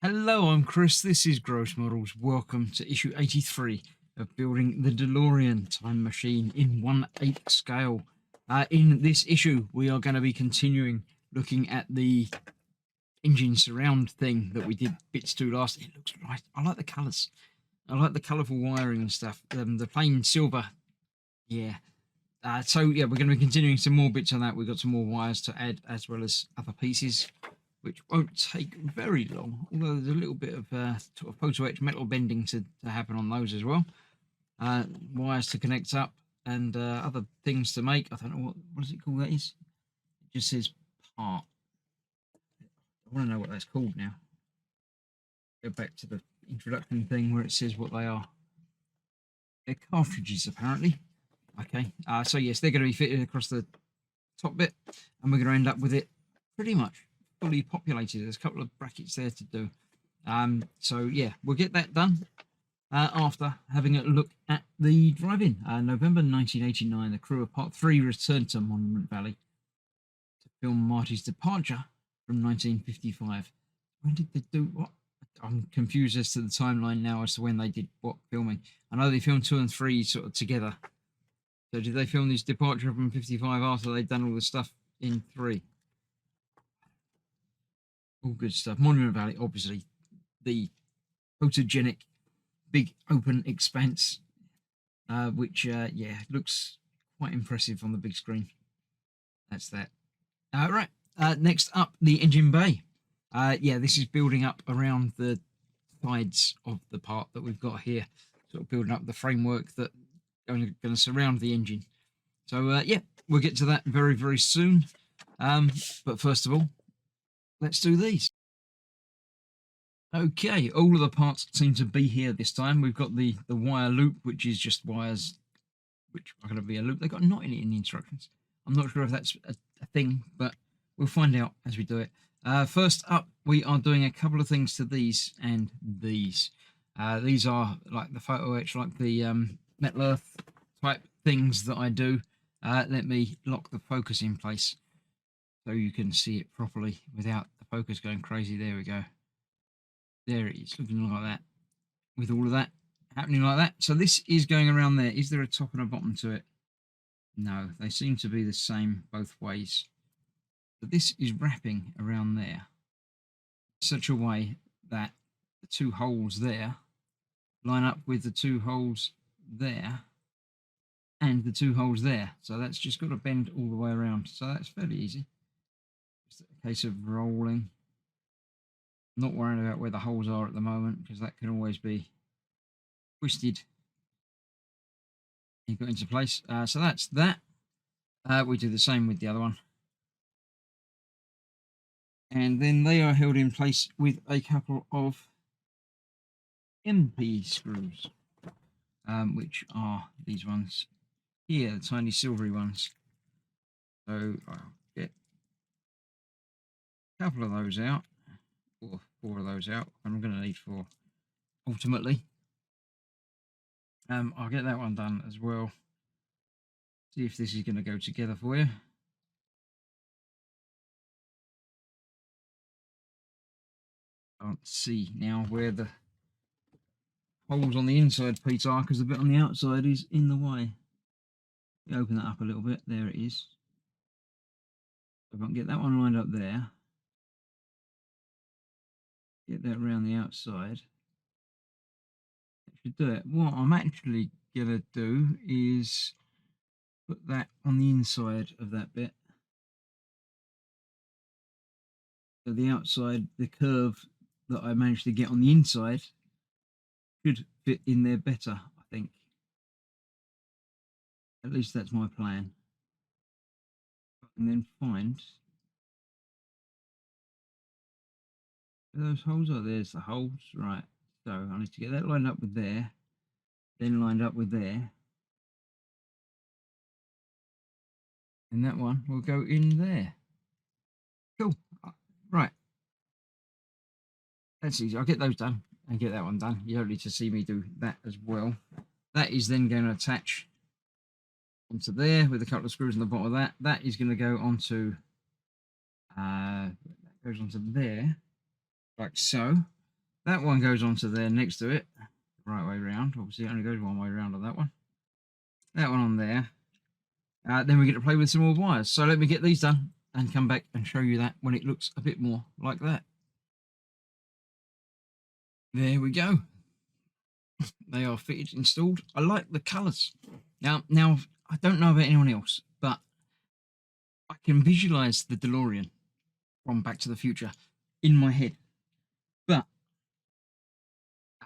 Hello, I'm Chris. This is Gross Models. Welcome to issue 83 of Building the Delorean Time Machine in 1/8 scale. In this issue, we are going to be continuing looking at the engine surround thing that we did bits to last. It looks right. I like the colours. I like the colourful wiring and stuff. The plain silver. Yeah. So yeah, we're going to be continuing some more bits on that. We've got some more wires to add as well as other pieces, which won't take very long, although there's a little bit of sort of photo etch metal bending to happen on those as well. Wires to connect up and other things to make. I don't know what does it call that is. It just says part. I want to know what that's called now. Go back to the introduction thing where it says what they are. They're cartridges apparently. Okay, so yes, they're going to be fitted across the top bit, and we're going to end up with it pretty much fully populated. There's a couple of brackets there to do. So yeah, we'll get that done after having a look at the drive-in. November 1989, the crew of Part 3 returned to Monument Valley to film Marty's departure from 1955. When did they do what? I'm confused as to the timeline now as to when they did what filming. I know they filmed 2 and 3 sort of together. So did they film this departure from 55 after they'd done all the stuff in 3? All good stuff. Monument Valley, obviously, the photogenic, big open expanse, which, yeah, looks quite impressive on the big screen. That's that. Right, next up, the engine bay. Yeah, this is building up around the sides of the part that we've got here, sort of building up the framework that going to surround the engine. So yeah, we'll get to that very, very soon. But first of all, let's do these. Okay, all of the parts seem to be here this time. We've got the wire loop, which is just wires which are going to be a loop. They've got a knot in it in the instructions. I'm not sure if that's a thing, but we'll find out as we do it. First up, we are doing a couple of things to these and these. These are like the photo etch, like the Metal Earth type things that I do. Let me lock the focus in place so you can see it properly without the focus going crazy. There we go. There it is, looking like that. With all of that happening like that. So this is going around there. Is there a top and a bottom to it? No, they seem to be the same both ways. But this is wrapping around there in such a way that the 2 holes there line up with the 2 holes there and the 2 holes there. So that's just got to bend all the way around. So that's fairly easy. Just a case of rolling. I'm not worrying about where the holes are at the moment because that can always be twisted and got into place. So that's that. We do the same with the other one. And then they are held in place with a couple of MP screws, which are these ones here, the tiny silvery ones. So I'll get a couple of those out, or 4 of those out. I'm going to need 4 ultimately. I'll get that one done as well. See if this is going to go together for you. Can't see now where the holes on the inside piece are because the bit on the outside is in the way. Open that up a little bit. There it is. If I can get that one lined up there, get that around the outside, that should do it. What I'm actually gonna do is put that on the inside of that bit. So the outside, the curve that I managed to get on the inside should fit in there better, I think. At least that's my plan. And then find where those holes are. There's the holes, right. So I need to get that lined up with there, then lined up with there. And that one will go in there. Cool. Right. That's easy. I'll get those done and get that one done. You don't need to see me do that as well. That is then going to attach onto there with a couple of screws on the bottom of that. That is going to go onto that goes onto there, like so. That one goes onto there next to it, right way round. Obviously, it only goes one way round on that one. That one on there. Then we get to play with some more wires. So let me get these done and come back and show you that when it looks a bit more like that. There we go. They are fitted, installed. I like the colours. Now, I don't know about anyone else, but I can visualise the DeLorean from Back to the Future in my head. But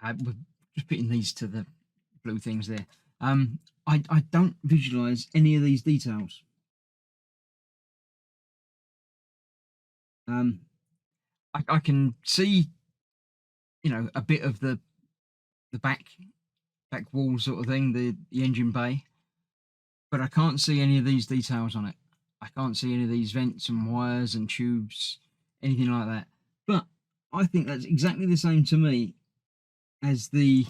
we're just putting these to the blue things there. I don't visualise any of these details. I can see, you know, a bit of the back wall sort of thing, the engine bay, but I can't see any of these details on it. I can't see any of these vents and wires and tubes, anything like that. But I think that's exactly the same to me as the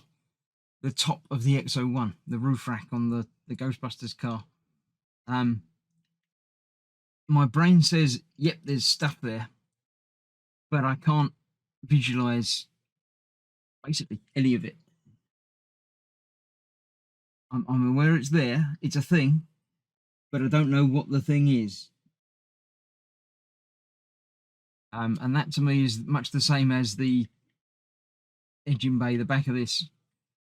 top of the XO1, the roof rack on the Ghostbusters car. My brain says, yep, there's stuff there, but I can't visualize basically any of it. I'm aware it's there, it's a thing, but I don't know what the thing is. And that to me is much the same as the engine bay, the back of this.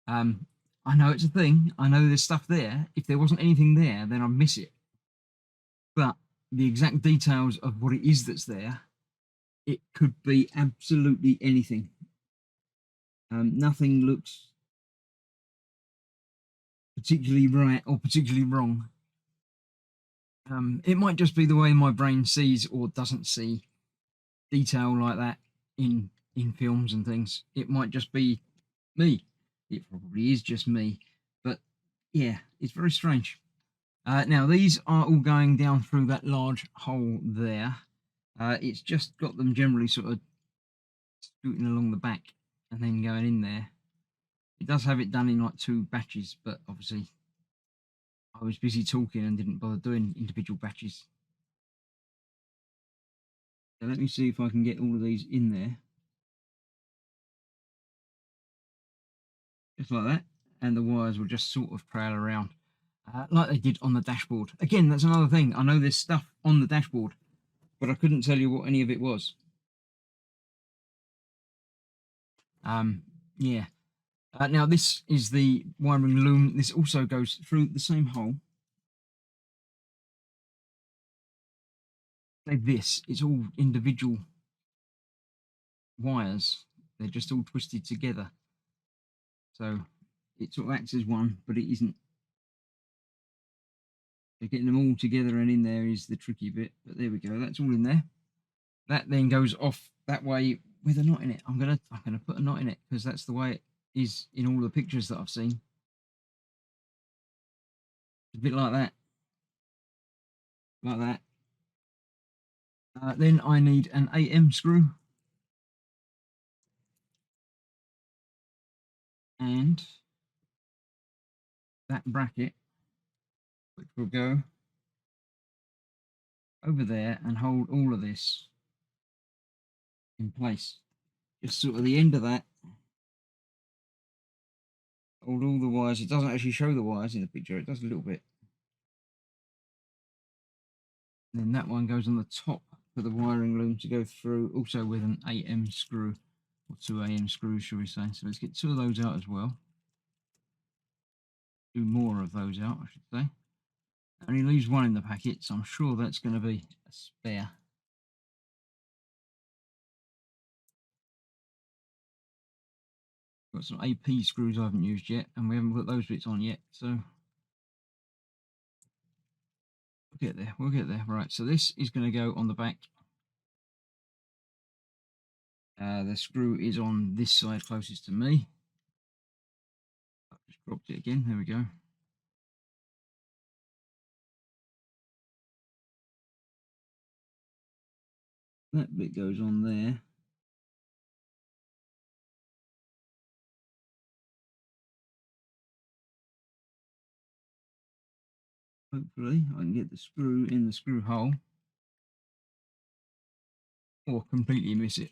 I know it's a thing, I know there's stuff there. If there wasn't anything there, then I'd miss it. But the exact details of what it is that's there, it could be absolutely anything. Nothing looks particularly right or particularly wrong. It might just be the way my brain sees or doesn't see detail like that in films and things. It might just be me. It probably is just me, but yeah, it's very strange. Now these are all going down through that large hole there. It's just got them generally sort of scooting along the back and then going in there. It does have it done in like 2 batches, but obviously I was busy talking and didn't bother doing individual batches. So let me see if I can get all of these in there. Just like that. And the wires will just sort of trail around like they did on the dashboard. Again, that's another thing. I know there's stuff on the dashboard, but I couldn't tell you what any of it was. Yeah. Now this is the wiring loom. This also goes through the same hole. Like this, it's all individual wires. They're just all twisted together. So it sort of acts as one, but it isn't. So getting them all together and in there is the tricky bit. But there we go. That's all in there. That then goes off that way with a knot in it. I'm gonna put a knot in it because that's the way it is in all the pictures that I've seen. A bit like that. Like that. Then I need an AM screw. And that bracket, which will go over there and hold all of this in place. Just sort of the end of that. Hold all the wires. It doesn't actually show the wires in the picture. It does a little bit. And then that one goes on the top for the wiring loom to go through, also with an AM screw, or 2 AM screws, shall we say. So let's get 2 of those out as well. Do more of those out, I should say. Only leaves 1 in the packet, so I'm sure that's going to be a spare. Got some AP screws I haven't used yet, and we haven't put those bits on yet, so we'll get there. We'll get there. Right, so this is going to go on the back. The screw is on this side closest to me. I've just dropped it again. There we go. That bit goes on there. Hopefully I can get the screw in the screw hole, or completely miss it.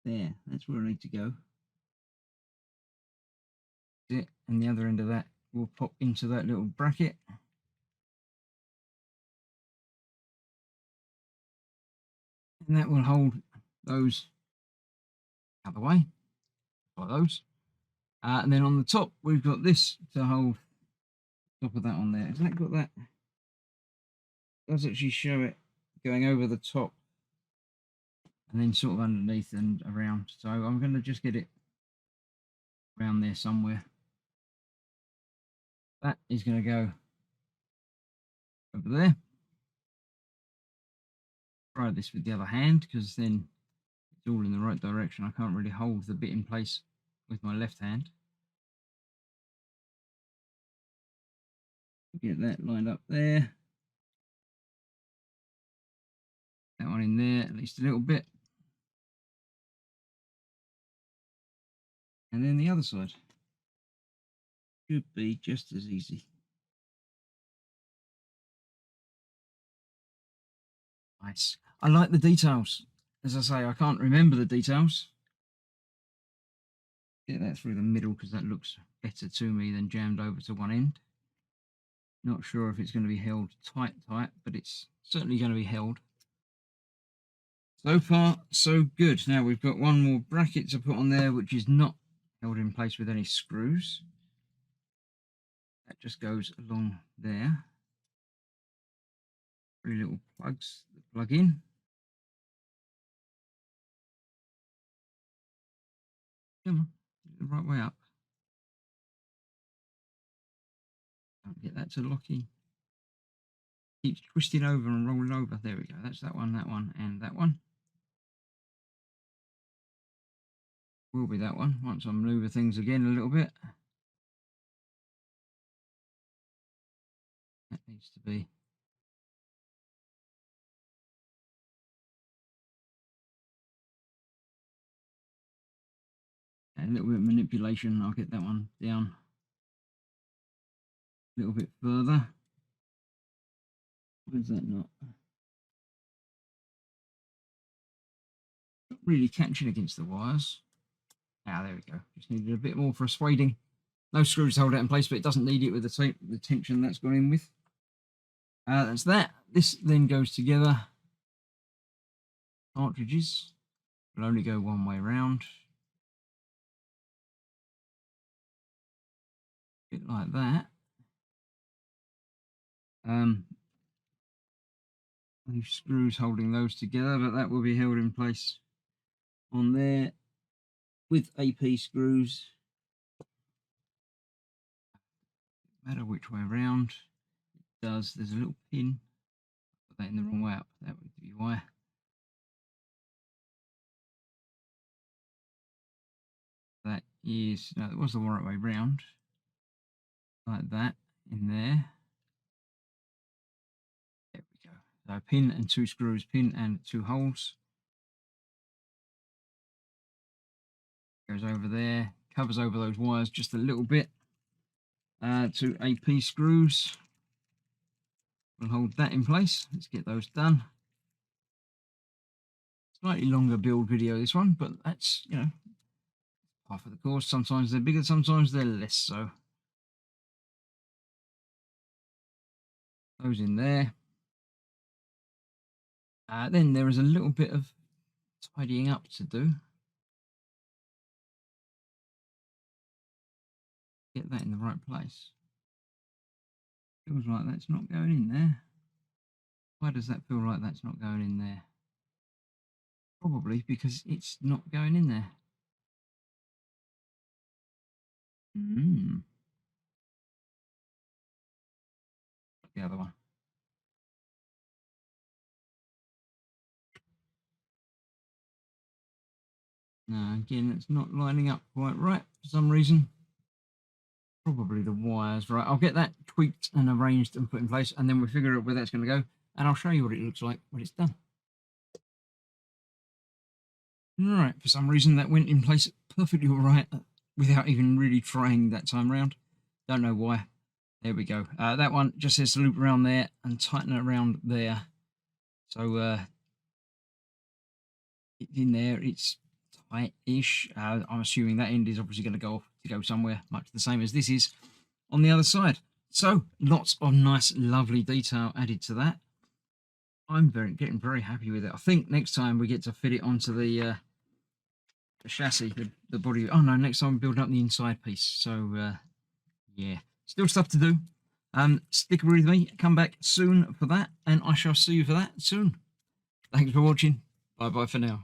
there. That's where I need to go. That's it. And the other end of that will pop into that little bracket. And that will hold those out of the way, like those. And then on the top, we've got this to hold top of that on there. Has that got that? It does actually show it going over the top and then sort of underneath and around. So I'm going to just get it around there somewhere. That is going to go over there. Try this with the other hand because then it's all in the right direction. I can't really hold the bit in place with my left hand. Get that lined up there. That one in there, at least a little bit. And then the other side should be just as easy. Nice. I like the details. As I say, I can't remember the details. Get that through the middle because that looks better to me than jammed over to one end. Not sure if it's going to be held tight, but it's certainly going to be held. So far, so good. Now we've got one more bracket to put on there, which is not held in place with any screws. That just goes along there. 3 little plugs that plug in. Come on, the right way up. Don't get that to lock in. Keeps twisting over and rolling over. There we go. That's that one, and that one. Will be that one once I maneuver things again a little bit. That needs to be. A little bit of manipulation. I'll get that one down a little bit further. Where's that not? Not really catching against the wires. Ah, there we go. Just needed a bit more for a swading. No screws to hold it in place, but it doesn't need it with the tension that's gone in with. That's that. This then goes together. Cartridges will only go one way round. A bit like that. Screws holding those together, but that will be held in place on there with AP screws. No matter which way around it does. There's a little pin. Put that in the wrong way up. That would be why. That is, no, it was the right way round. Like that in there. There we go. So a pin and 2 screws, pin and 2 holes. Goes over there, covers over those wires just a little bit. 2 AP screws. We'll hold that in place. Let's get those done. Slightly longer build video, this one, but that's, you know, half of the course. Sometimes they're bigger, sometimes they're less so. Those in there. Then there is a little bit of tidying up to do. Get that in the right place. Feels like that's not going in there. Why does that feel like that's not going in there? Probably because it's not going in there. The other one. No, again, it's not lining up quite right for some reason. Probably the wires, right? I'll get that tweaked and arranged and put in place, and then we'll figure out where that's going to go, and I'll show you what it looks like when it's done. Right, for some reason that went in place perfectly all right without even really trying that time round. Don't know why. There we go. That one just says to loop around there and tighten it around there. So in there, it's high-ish. I'm assuming that end is obviously going to go off to go somewhere much the same as this is on the other side. So lots of nice, lovely detail added to that. I'm getting very happy with it. I think next time we get to fit it onto the chassis, the body. Oh no, next time we build up the inside piece. So yeah, still stuff to do. Stick with me. Come back soon for that, and I shall see you for that soon. Thanks for watching. Bye bye for now.